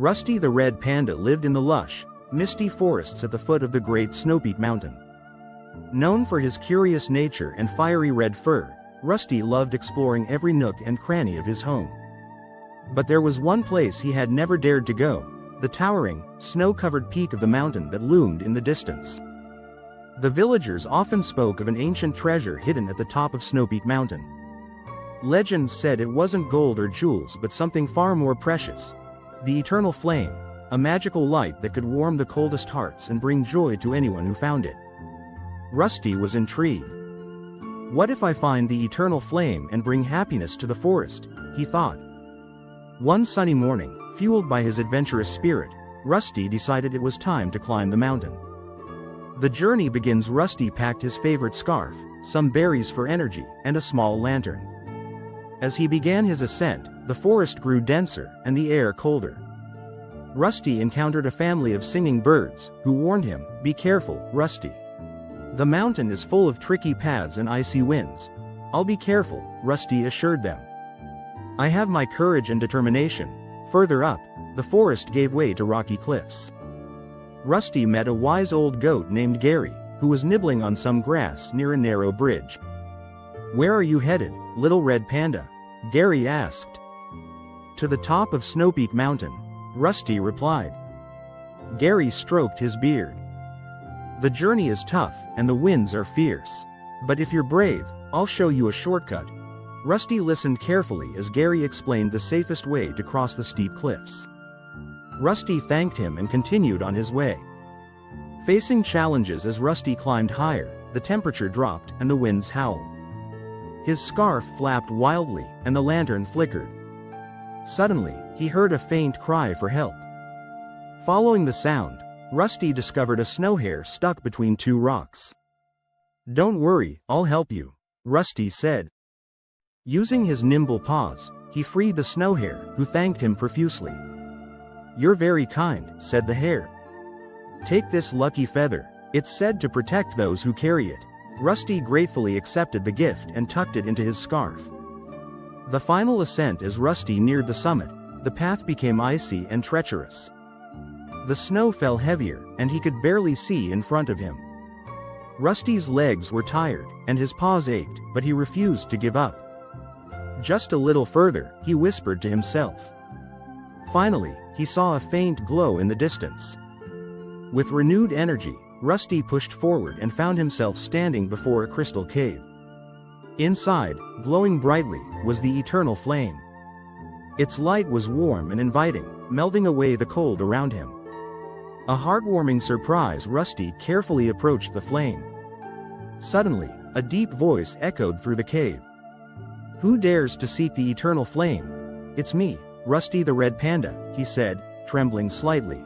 Rusty the Red Panda lived in the lush, misty forests at the foot of the great Snowpeak Mountain. Known for his curious nature and fiery red fur, Rusty loved exploring every nook and cranny of his home. But there was one place he had never dared to go, the towering, snow-covered peak of the mountain that loomed in the distance. The villagers often spoke of an ancient treasure hidden at the top of Snowpeak Mountain. Legends said it wasn't gold or jewels but something far more precious: the eternal flame, a magical light that could warm the coldest hearts and bring joy to anyone who found it. Rusty was intrigued. What if I find the eternal flame and bring happiness to the forest, he thought. One sunny morning, fueled by his adventurous spirit, Rusty decided it was time to climb the mountain. The journey begins. Rusty packed his favorite scarf, some berries for energy, and a small lantern. As he began his ascent, the forest grew denser and the air colder. Rusty encountered a family of singing birds, who warned him, "Be careful, Rusty. The mountain is full of tricky paths and icy winds." "I'll be careful," Rusty assured them. "I have my courage and determination." Further up, the forest gave way to rocky cliffs. Rusty met a wise old goat named Gary, who was nibbling on some grass near a narrow bridge. "Where are you headed, little red panda?" Gary asked. "To the top of Snowpeak Mountain," Rusty replied. Gary stroked his beard. "The journey is tough, and the winds are fierce. But if you're brave, I'll show you a shortcut." Rusty listened carefully as Gary explained the safest way to cross the steep cliffs. Rusty thanked him and continued on his way. Facing challenges as Rusty climbed higher, the temperature dropped and the winds howled. His scarf flapped wildly, and the lantern flickered. Suddenly, he heard a faint cry for help. Following the sound, Rusty discovered a snow hare stuck between two rocks. "Don't worry, I'll help you," Rusty said. Using his nimble paws, he freed the snow hare, who thanked him profusely. "You're very kind," said the hare. "Take this lucky feather. It's said to protect those who carry it." Rusty gratefully accepted the gift and tucked it into his scarf. The final ascent. As Rusty neared the summit, the path became icy and treacherous. The snow fell heavier, and he could barely see in front of him. Rusty's legs were tired, and his paws ached, but he refused to give up. "Just a little further," he whispered to himself. Finally, he saw a faint glow in the distance. With renewed energy, Rusty pushed forward and found himself standing before a crystal cave. Inside, glowing brightly, was the eternal flame. Its light was warm and inviting, melting away the cold around him. A heartwarming surprise. Rusty carefully approached the flame. Suddenly, a deep voice echoed through the cave. "Who dares to seek the eternal flame?" "It's me, Rusty the Red Panda," he said, trembling slightly.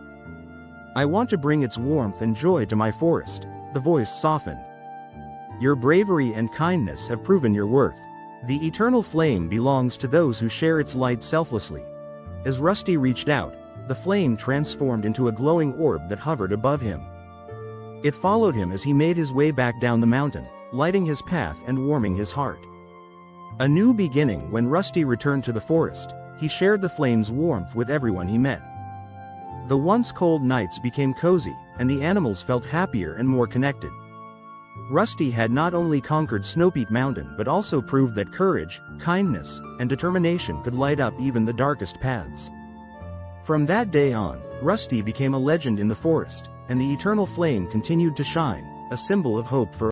"I want to bring its warmth and joy to my forest." The voice softened. "Your bravery and kindness have proven your worth. The eternal flame belongs to those who share its light selflessly." As Rusty reached out, the flame transformed into a glowing orb that hovered above him. It followed him as he made his way back down the mountain, lighting his path and warming his heart. A new beginning. When Rusty returned to the forest, he shared the flame's warmth with everyone he met. The once cold nights became cozy, and the animals felt happier and more connected. Rusty had not only conquered Snowpeak Mountain but also proved that courage, kindness, and determination could light up even the darkest paths. From that day on, Rusty became a legend in the forest, and the eternal flame continued to shine, a symbol of hope for